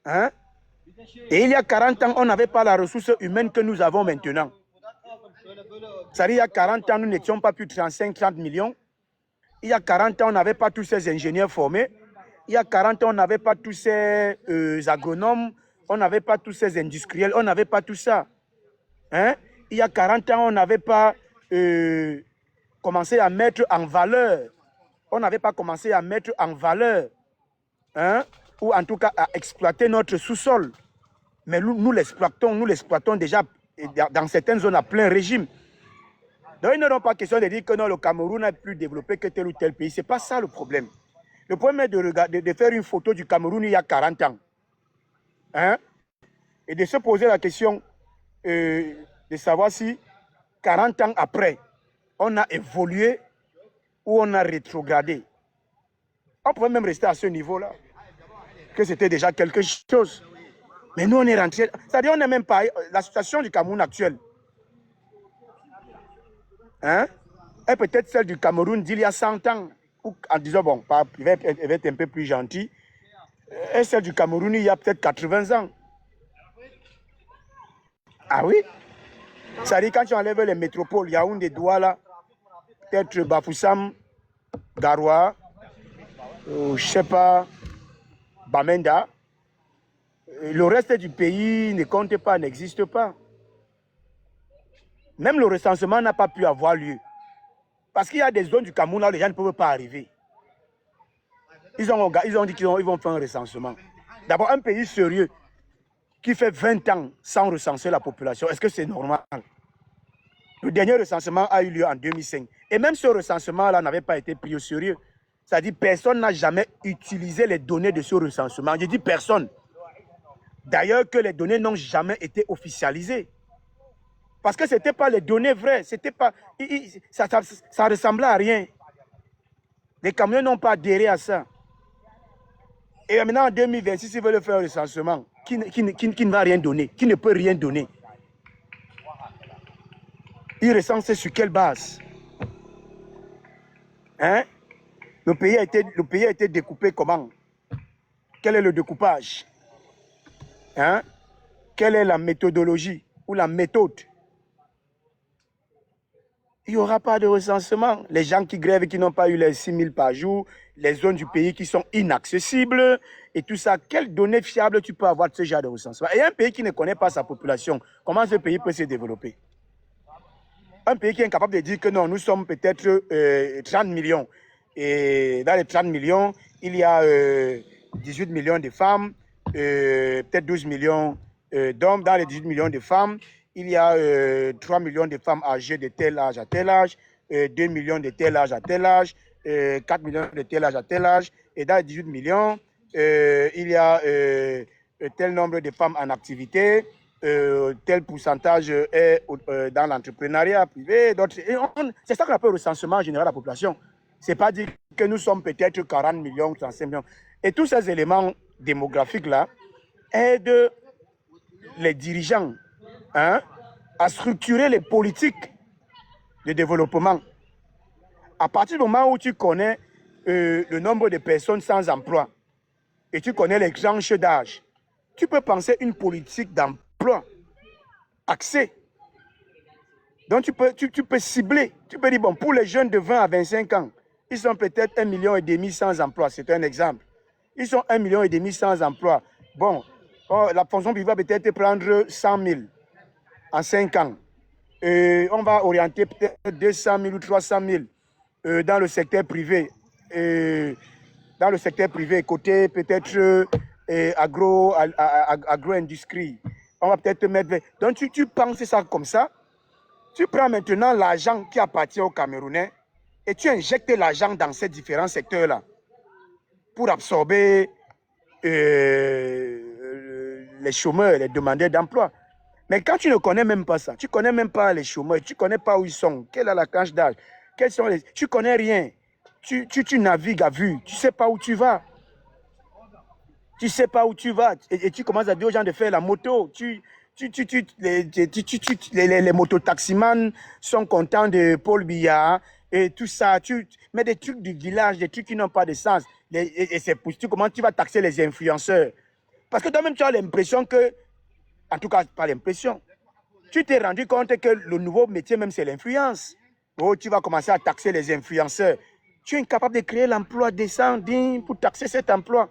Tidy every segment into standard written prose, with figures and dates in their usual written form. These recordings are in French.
Hein? Et il y a 40 ans, on n'avait pas la ressource humaine que nous avons maintenant. C'est-à-dire, il y a 40 ans, nous n'étions pas plus de 35-30 millions. Il y a 40 ans, on n'avait pas tous ces ingénieurs formés. Il y a 40 ans, on n'avait pas tous ces agronomes. On n'avait pas tous ces industriels. On n'avait pas tout ça. Hein? Il y a 40 ans, on n'avait pas commencé à mettre en valeur. On n'avait pas commencé à mettre en valeur. Hein? Ou en tout cas à exploiter notre sous-sol. Mais nous l'exploitons déjà dans certaines zones à plein régime. Donc, ils n'auront pas question de dire que non, le Cameroun est plus développé que tel ou tel pays. Ce n'est pas ça le problème. Le problème est de faire une photo du Cameroun il y a 40 ans. Hein? Et de se poser la question de savoir si 40 ans après, on a évolué ou on a rétrogradé. On pouvait même rester à ce niveau-là, que c'était déjà quelque chose. Mais nous, on est rentré. C'est-à-dire, on n'est même pas. La situation du Cameroun actuelle, hein, est peut-être celle du Cameroun d'il y a 100 ans. Ou, en disant, bon, il va être un peu plus gentil, est celle du Cameroun il y a peut-être 80 ans. Ah oui? C'est-à-dire, quand tu enlèves les métropoles, Yaoundé, Douala, peut-être Bafoussam, Garoua, je ne sais pas, Bamenda, le reste du pays ne compte pas, n'existe pas. Même le recensement n'a pas pu avoir lieu. Parce qu'il y a des zones du Cameroun là où les gens ne peuvent pas arriver. Ils ont dit qu'ils vont faire un recensement. D'abord, un pays sérieux qui fait 20 ans sans recenser la population, est-ce que c'est normal? Le dernier recensement a eu lieu en 2005. Et même ce recensement-là n'avait pas été pris au sérieux. C'est-à-dire que personne n'a jamais utilisé les données de ce recensement. Je dis personne. D'ailleurs, que les données n'ont jamais été officialisées. Parce que ce n'étaient pas les données vraies. Pas, ça ressemblait à rien. Les Camerounais n'ont pas adhéré à ça. Et maintenant, en 2026, ils veulent faire un recensement qui ne va rien donner, qui ne peut rien donner. Ils recensent sur quelle base? Hein? Le pays a été découpé comment? Quel est le découpage? Hein? Quelle est la méthodologie ou la méthode? Il n'y aura pas de recensement. Les gens qui grèvent, qui n'ont pas eu les 6 000 par jour, les zones du pays qui sont inaccessibles et tout ça, quelles données fiables tu peux avoir de ce genre de recensement? Et un pays qui ne connaît pas sa population, comment ce pays peut se développer? Un pays qui est incapable de dire que non, nous sommes peut-être 30 millions. Et dans les 30 millions, il y a 18 millions de femmes, peut-être 12 millions d'hommes. Dans les 18 millions de femmes, il y a 3 millions de femmes âgées de tel âge à tel âge, 2 millions de tel âge à tel âge, 4 millions de tel âge à tel âge. Et dans les 18 millions, il y a tel nombre de femmes en activité, tel pourcentage est dans l'entrepreneuriat privé. C'est ça qu'on appelle le recensement général de la population. Ce n'est pas dire que nous sommes peut-être 40 millions, 35 millions. Et tous ces éléments démographiques-là aident les dirigeants, hein, à structurer les politiques de développement. À partir du moment où tu connais le nombre de personnes sans emploi et tu connais les tranches d'âge, tu peux penser une politique d'emploi axée. Donc tu peux cibler, tu peux dire, bon, pour les jeunes de 20 à 25 ans, ils sont peut-être 1,5 million sans emploi, c'est un exemple. Ils sont 1,5 million sans emploi. Bon, la fonction publique va peut-être prendre 100 000 en 5 ans. On va orienter peut-être 200 000 ou 300 000 dans le secteur privé. Dans le secteur privé, côté peut-être agro-industrie. On va peut-être mettre... Donc tu penses ça comme ça. Tu prends maintenant l'argent qui appartient aux Camerounais et tu injectes l'argent dans ces différents secteurs-là pour absorber les chômeurs, les demandeurs d'emploi. Mais quand tu ne connais même pas ça, tu ne connais même pas les chômeurs, tu ne connais pas où ils sont, quelle est la tranche d'âge, tu ne connais rien. Tu navigues à vue, tu ne sais pas où tu vas. Tu ne sais pas où tu vas et tu commences à dire aux gens de faire la moto. Les mototaximans sont contents de Paul Biya et tout ça. Mais des trucs du village, des trucs qui n'ont pas de sens. Comment tu vas taxer les influenceurs? Parce que toi-même, tu as l'impression que, en tout cas, pas l'impression, tu t'es rendu compte que le nouveau métier même, c'est l'influence. Oh, tu vas commencer à taxer les influenceurs. Tu es incapable de créer l'emploi décent, digne pour taxer cet emploi.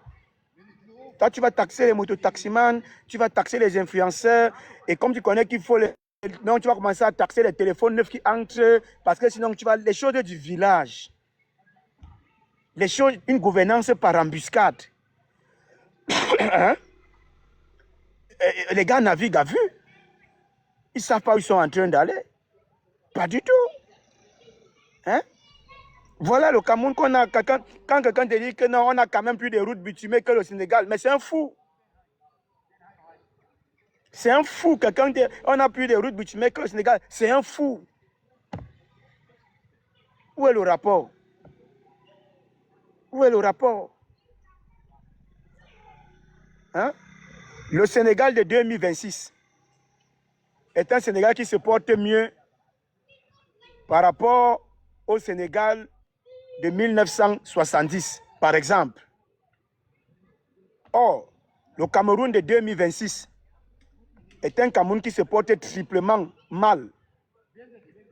Toi, tu vas taxer les mototaximans, tu vas taxer les influenceurs. Et comme tu connais qu'il faut les... Non, tu vas commencer à taxer les téléphones neufs qui entrent. Parce que sinon, tu vas... Les choses du village. Les choses, une gouvernance par embuscade. Hein? Les gars naviguent à vue. Ils ne savent pas où ils sont en train d'aller. Pas du tout. Hein? Voilà le Cameroun qu'on a. Quand quelqu'un te dit que non, on a quand même plus de routes bitumées que le Sénégal. Mais c'est un fou. C'est un fou. Quelqu'un dit on a plus de routes bitumées que le Sénégal. C'est un fou. Où est le rapport? Où est le rapport? Hein? Le Sénégal de 2026 est un Sénégal qui se porte mieux par rapport au Sénégal de 1970, par exemple. Or, le Cameroun de 2026 est un Cameroun qui se porte triplement mal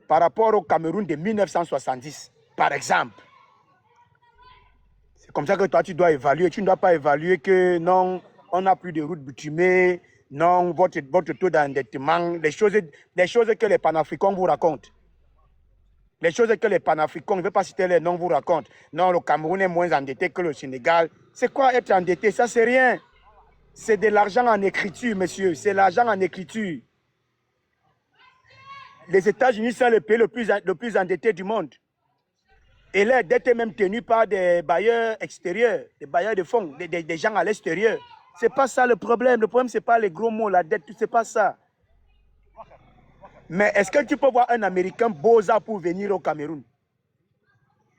par rapport au Cameroun de 1970, par exemple. C'est comme ça que toi, tu dois évaluer. Tu ne dois pas évaluer que non, on n'a plus de routes bitumées, non, votre taux d'endettement, les choses que les panafricains vous racontent. Les choses que les panafricains, je ne vais pas citer les noms, vous racontent. Non, le Cameroun est moins endetté que le Sénégal. C'est quoi être endetté? Ça, c'est rien. C'est de l'argent en écriture, monsieur. C'est l'argent en écriture. Les États-Unis sont le pays le plus endetté du monde. Et leur dette est même tenue par des bailleurs extérieurs, des bailleurs de fonds, des gens à l'extérieur. Ce n'est pas ça le problème. Le problème, ce n'est pas les gros mots, la dette, ce n'est pas ça. Mais est-ce que tu peux voir un Américain beau-ça pour venir au Cameroun?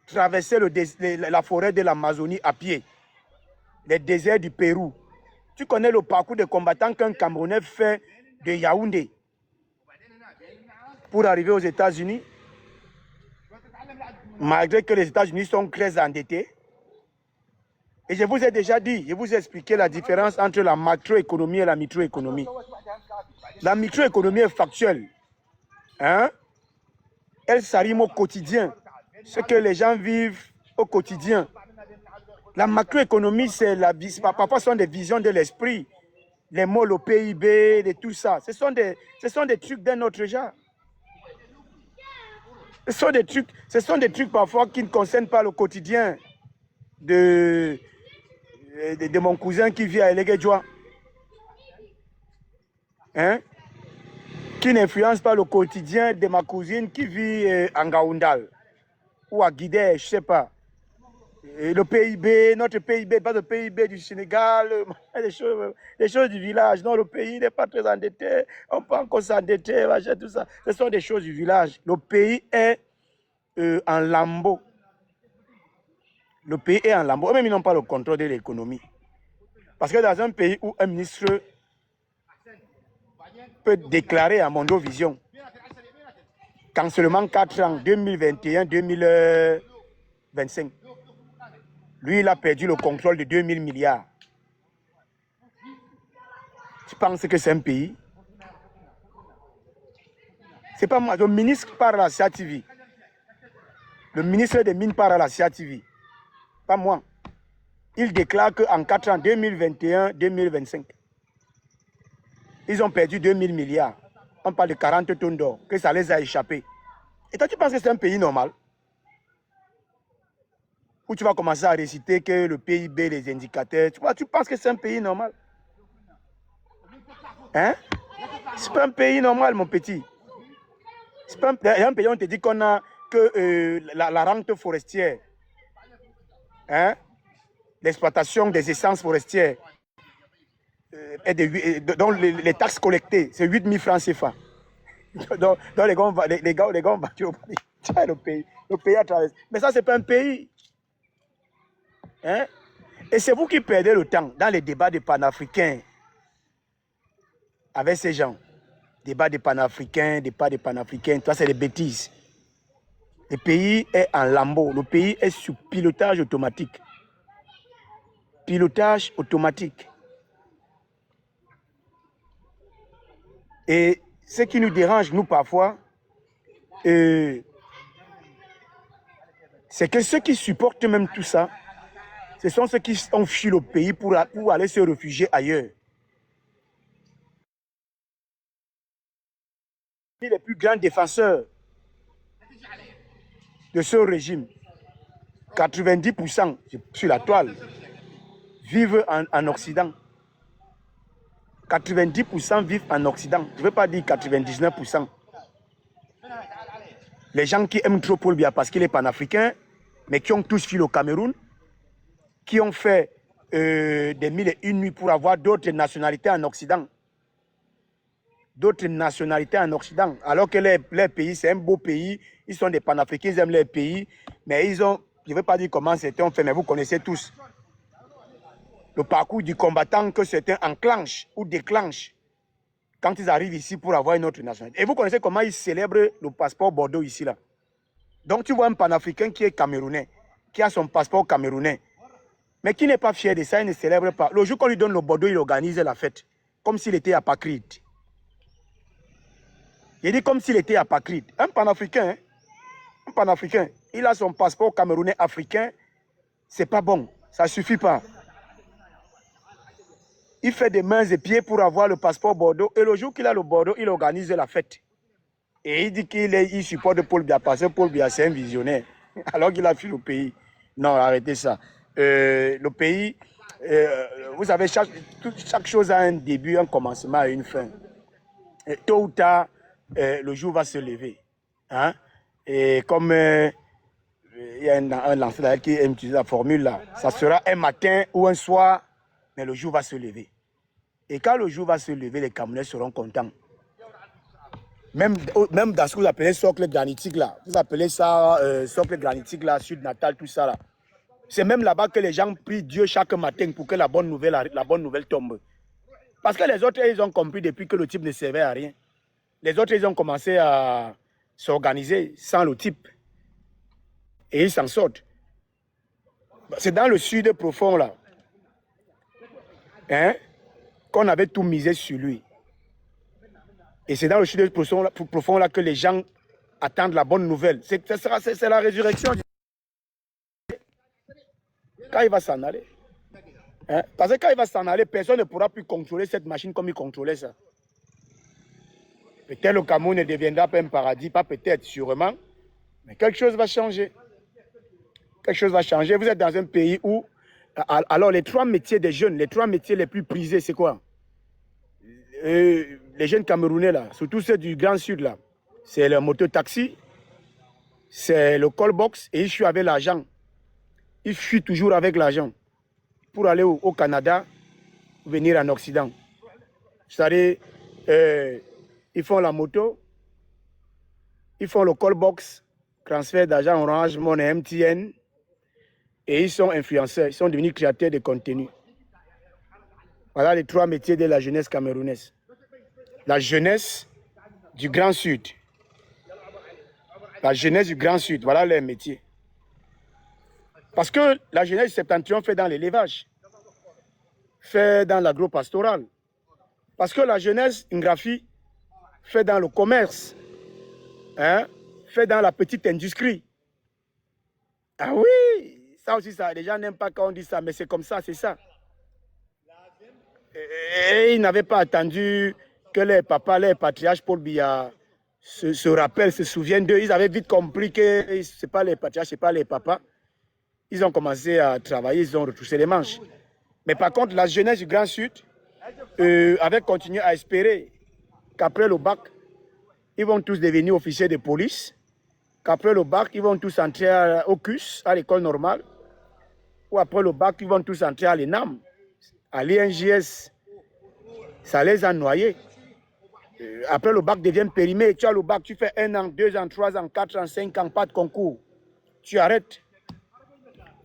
Traverser la forêt de l'Amazonie à pied, les déserts du Pérou. Tu connais le parcours de combattants qu'un Camerounais fait de Yaoundé pour arriver aux États-Unis, malgré que les États-Unis sont très endettés. Et je vous ai déjà dit, je vous ai expliqué la différence entre la macroéconomie et la microéconomie. La microéconomie est factuelle. Hein? Elle s'arrime au quotidien, ce que les gens vivent au quotidien. La macroéconomie, c'est la vie. Parfois, ce sont des visions de l'esprit. Les mots, le PIB, et tout ça. Ce sont des trucs d'un autre genre. Ce sont des trucs parfois qui ne concernent pas le quotidien de mon cousin qui vit à Eleguedjoa. Hein? Qui n'influence pas le quotidien de ma cousine qui vit en Gaoundal ou à Guidé, je ne sais pas. Et le PIB, notre PIB, pas le PIB du Sénégal, les choses du village. Non, le pays n'est pas très endetté, on peut encore s'endetter, tout ça. Ce sont des choses du village. Le pays est en lambeaux. Le pays est en lambeaux. Même ils n'ont pas le contrôle de l'économie. Parce que dans un pays où un ministre peut déclarer à Mondovision qu'en seulement 4 ans, 2021-2025, lui, il a perdu le contrôle de 2000 milliards. Tu penses que c'est un pays? C'est pas moi. Le ministre parle à la CATV. Le ministre des Mines parle à la CATV. Pas moi. Il déclare qu'en 4 ans, 2021-2025, ils ont perdu 2000 milliards. On parle de 40 tonnes d'or, que ça les a échappés. Et toi, tu penses que c'est un pays normal? Où tu vas commencer à réciter que le PIB, les indicateurs, tu penses que c'est un pays normal? Hein? C'est pas un pays normal, mon petit. C'est pas un pays où on te dit qu'on a que la rente forestière, hein? L'exploitation des essences forestières, dont les taxes collectées, c'est 8 000 francs CFA. Donc les gars, on va dire, le pays à travers. Mais ça, c'est pas un pays. Hein? Et c'est vous qui perdez le temps dans les débats des panafricains avec ces gens. Débat des panafricains, toi, c'est des bêtises. Le pays est en lambeaux. Le pays est sous pilotage automatique. Pilotage automatique. Et ce qui nous dérange, nous, parfois, c'est que ceux qui supportent même tout ça, ce sont ceux qui ont fui le pays pour aller se réfugier ailleurs. Les plus grands défenseurs de ce régime, 90% sur la toile, vivent en Occident. 90% vivent en Occident. Je ne veux pas dire 99%. Les gens qui aiment trop Paul Biya parce qu'il est panafricain, mais qui ont tous fui au Cameroun, qui ont fait des mille et une nuits pour avoir d'autres nationalités en Occident. D'autres nationalités en Occident. Alors que leur pays, c'est un beau pays. Ils sont des panafricains, ils aiment leur pays. Mais ils ont, je ne veux pas dire comment c'était on fait, mais vous connaissez tous le parcours du combattant que certains enclenchent ou déclenchent quand ils arrivent ici pour avoir une autre nationalité. Et vous connaissez comment ils célèbrent le passeport Bordeaux ici, là. Donc tu vois un panafricain qui est camerounais, qui a son passeport camerounais, mais qui n'est pas fier de ça, il ne célèbre pas. Le jour qu'on lui donne le Bordeaux, il organise la fête, comme s'il était apatride. Il dit comme s'il était apatride. Un panafricain, hein? Un panafricain, il a son passeport camerounais africain, c'est pas bon, ça ne suffit pas. Il fait des mains et pieds pour avoir le passeport Bordeaux, et le jour qu'il a le Bordeaux, il organise la fête. Et il dit qu'il supporte Paul Biya parce que Paul Biya, c'est un visionnaire, alors qu'il a fui le pays. Non, arrêtez ça. Le pays, vous savez, chaque chose a un début, un commencement et une fin. Et tôt ou tard, le jour va se lever. Hein? Et comme il y a un lanceur qui aime utiliser la formule là, ça sera un matin ou un soir, mais le jour va se lever. Et quand le jour va se lever, les Camerounais seront contents. Même dans ce que vous appelez socle granitique là, vous appelez ça socle granitique là, sud natal, tout ça là. C'est même là-bas que les gens prient Dieu chaque matin pour que la bonne nouvelle tombe. Parce que les autres, ils ont compris depuis que le type ne servait à rien. Les autres, ils ont commencé à s'organiser sans le type. Et ils s'en sortent. C'est dans le sud profond là, hein, qu'on avait tout misé sur lui. Et c'est dans le sud profond là que les gens attendent la bonne nouvelle. C'est la résurrection. Quand il va s'en aller. Hein? Parce que quand il va s'en aller, personne ne pourra plus contrôler cette machine comme il contrôlait ça. Peut-être le Cameroun ne deviendra pas un paradis, pas peut-être, sûrement. Mais quelque chose va changer. Quelque chose va changer. Vous êtes dans un pays où... Alors, les trois métiers des jeunes, les trois métiers les plus prisés, c'est quoi? Les jeunes Camerounais, là, surtout ceux du Grand Sud, là, c'est le moto-taxi, c'est le call-box, et ils fuient avec l'argent. Ils fuient toujours avec l'argent pour aller au Canada, venir en Occident. C'est-à-dire, ils font la moto, ils font le call-box, transfert d'argent Orange, Money, MTN, et ils sont influenceurs, ils sont devenus créateurs de contenu. Voilà les trois métiers de la jeunesse camerounaise. La jeunesse du Grand Sud. La jeunesse du Grand Sud, voilà les métiers. Parce que la jeunesse du Septentrion fait dans l'élevage, fait dans l'agro-pastoral. Parce que la jeunesse Ngrafi fait dans le commerce, hein, fait dans la petite industrie. Ah oui, ça aussi, ça, les gens n'aiment pas quand on dit ça, mais c'est comme ça, c'est ça. Et ils n'avaient pas attendu que les papas, les patriarches Paul Biya se rappellent, se souviennent d'eux. Ils avaient vite compris que ce n'est pas les patriarches, ce n'est pas les papas. Ils ont commencé à travailler, ils ont retroussé les manches. Mais par contre, la jeunesse du Grand Sud avait continué à espérer qu'après le bac, ils vont tous devenir officiers de police, qu'après le bac, ils vont tous entrer au CUS, à l'école normale, ou après le bac, ils vont tous entrer à l'ENAM, à l'INJS. Ça les a noyés. Après le bac devient périmé, tu as le bac, tu fais 1 an, 2 ans, 3 ans, 4 ans, 5 ans, pas de concours. Tu arrêtes.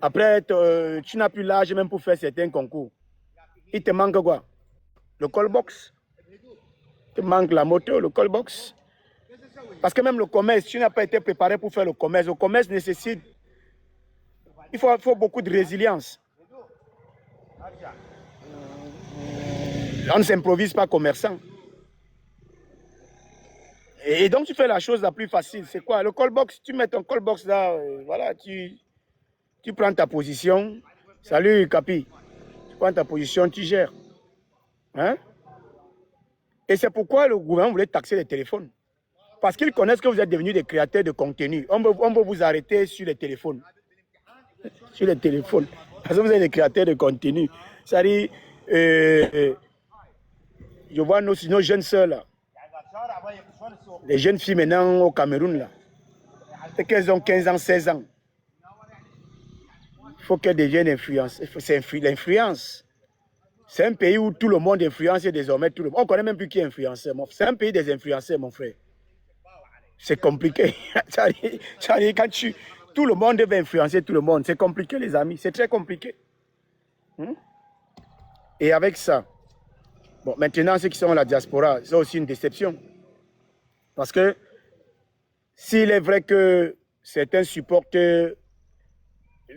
Après, tu n'as plus l'âge même pour faire certains concours. Il te manque quoi? Le call-box. Il te manque la moto, le call-box. Parce que même le commerce, tu n'as pas été préparé pour faire le commerce. Le commerce nécessite... Il faut beaucoup de résilience. On ne s'improvise pas commerçant. Et donc, tu fais la chose la plus facile. C'est quoi? Le call box, tu mets ton call box là, voilà, tu prends ta position. Salut, Capi. Tu prends ta position, tu gères. Hein? Et c'est pourquoi le gouvernement voulait taxer les téléphones. Parce qu'ils connaissent que vous êtes devenus des créateurs de contenu. On peut vous arrêter sur les téléphones. Sur les téléphones. Parce que vous êtes des créateurs de contenu. C'est-à-dire, je vois nos jeunes sœurs là. Les jeunes filles maintenant au Cameroun là. C'est qu'elles ont 15 ans, 16 ans. Il faut qu'elles deviennent influenceuses. C'est l'influence. C'est un pays où tout le monde influence désormais tout le monde. On ne connaît même plus qui est influenceur. C'est un pays des influenceurs, mon frère. C'est compliqué. Quand tout le monde veut influencer tout le monde. C'est compliqué, les amis. C'est très compliqué. Et avec ça, bon, maintenant, ceux qui sont à la diaspora, c'est aussi une déception. Parce que s'il est vrai que certains supportent le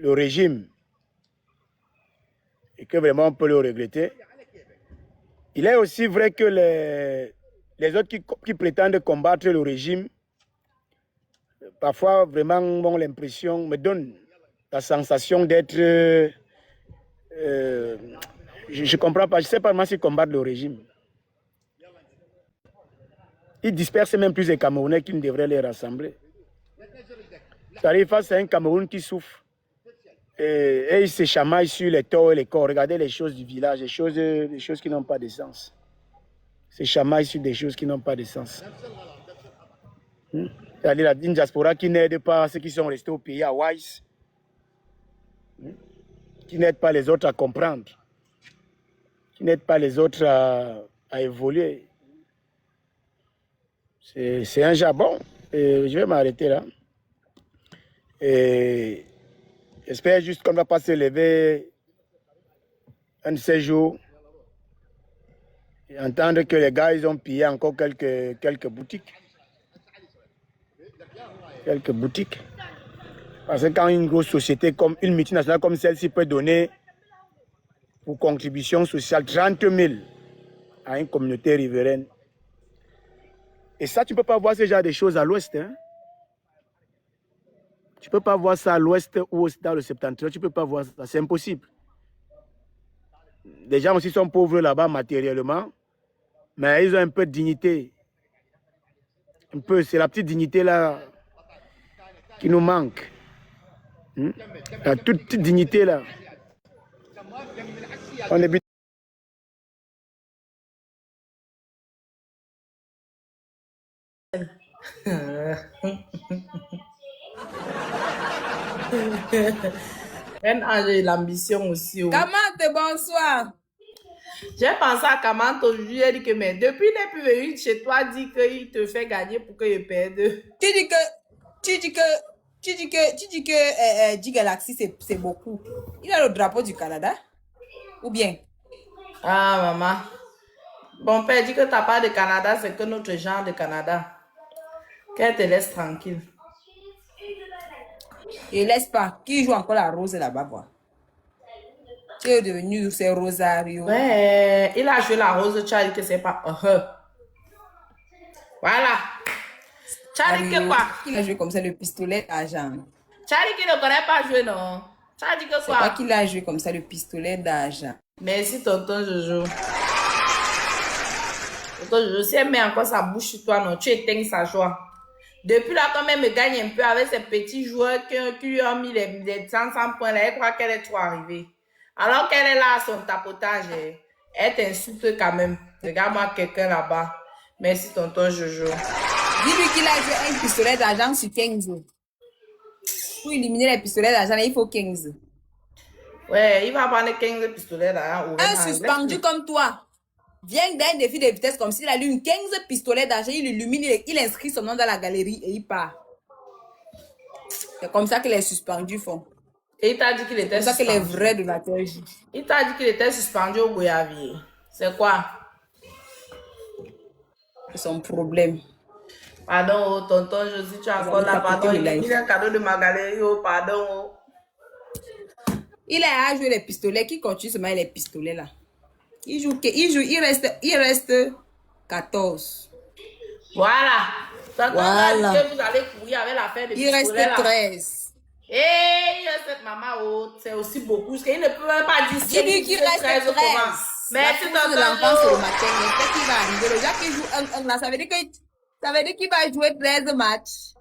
régime et que vraiment on peut le regretter, il est aussi vrai que les autres qui prétendent combattre le régime, parfois vraiment ont l'impression, me donnent la sensation d'être... je ne comprends pas, je ne sais pas comment ils combattent le régime. Ils dispersent même plus les Camerounais qui ne devraient les rassembler. Ça arrive face à un Cameroun qui souffre. Et ils se chamaillent sur les torts et les corps. Regardez les choses du village, les choses qui n'ont pas de sens. Ils se chamaillent sur des choses qui n'ont pas de sens. C'est-à-dire une diaspora qui n'aide pas ceux qui sont restés au pays à Wise, qui n'aide pas les autres à comprendre, qui n'aide pas les autres à évoluer. C'est un jabon. Et je vais m'arrêter là. Et j'espère juste qu'on ne va pas se lever un de ces jours et entendre que les gars, ils ont pillé encore quelques boutiques. Quelques boutiques. Parce que quand une grosse société, comme une multinationale comme celle-ci peut donner pour contribution sociale 30 000 à une communauté riveraine, et ça, tu ne peux pas voir ce genre de choses à l'ouest. Hein? Tu ne peux pas voir ça à l'ouest ou dans le septentrion. Tu ne peux pas voir ça. C'est impossible. Les gens aussi sont pauvres là-bas matériellement, mais ils ont un peu de dignité. Un peu, c'est la petite dignité là qui nous manque. La toute petite dignité là. On est l'ambition aussi. Kamante, bonsoir. J'ai pensé à Kamante aujourd'hui, il a dit que mais depuis qu'il n'est plus venu chez toi, dit qu'il te fait gagner pour qu'il perde. Tu dis que G-Galaxy c'est beaucoup. Il a le drapeau du Canada? Ou bien? Ah, maman. Bon père dit que t'as pas de Canada, c'est que notre genre de Canada. Qu'elle te laisse tranquille. Et laisse pas. Qui joue encore la rose là-bas, quoi? Tu es devenu, c'est Rosario. Ouais, il a joué la rose, tu as dit que c'est pas... Voilà. Tu as dit que quoi? Il a joué comme ça le pistolet d'argent. Tu as dit qu'il ne connaît pas jouer, non? Tu as dit que quoi? C'est pas qu'il a joué comme ça le pistolet d'argent. Merci, tonton Jojo. Tonton Jojo, si elle met encore sa bouche sur toi, non, tu éteins sa joie. Depuis là, quand même, elle gagne un peu avec ces petits joueurs qui lui ont mis les 100 points là, elle croit qu'elle est trop arrivée. Alors qu'elle est là à son tapotage, elle t'insulte quand même. Regarde-moi quelqu'un là-bas. Merci, tonton Jojo. Dis-lui qu'il a joué un pistolet d'argent sur 15. Pour éliminer les pistolets d'argent, il faut 15. Ouais, il va prendre 15 pistolets d'argent. Un suspendu comme toi vient d'un défi de vitesse comme s'il a lu une 15 pistolets d'argent, il illumine, il inscrit son nom dans la galerie et il part. C'est comme ça que les suspendus font. Et il t'a dit qu'il était suspendu. C'est ça que les vrais donateurs jouent. Il t'a dit qu'il était suspendu au Goyavier. C'est quoi? C'est son problème. Pardon, tonton, je suis encore là. Pardon, il a un cadeau de ma galerie. Oh, pardon. Il a joué les pistolets. Qui continue seulement les pistolets là? Il reste 14. Voilà. Tonton Voilà. va dire que vous allez courir avec l'affaire de Il reste pistolet là. 13. Et cette maman haute, c'est aussi beaucoup. Parce qu'il ne peut même pas dire Dis-lui qu'il reste 13. comment. Merci, La course de l'enfant, c'est le matin. J'espère qu'il va arriver. Le gars qui joue 1 là, ça veut dire qu'il va jouer 13 matchs.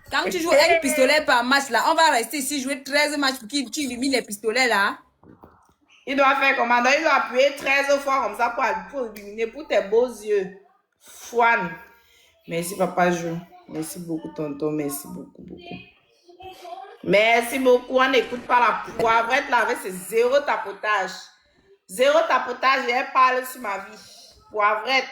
Quand tu joues un pistolet par match, là, on va rester ici jouer 13 matchs pour qu'il illumine les pistolets, là. Il doit faire comment? Donc, il doit appuyer 13 fois comme ça pour illuminer pour tes beaux yeux. Fouane. Merci, papa Jo. Merci beaucoup, tonton. Merci beaucoup. Merci beaucoup. On n'écoute pas la poivrette là avec ses 0 tapotage. 0 tapotage, et elle parle sur ma vie. Poivrette.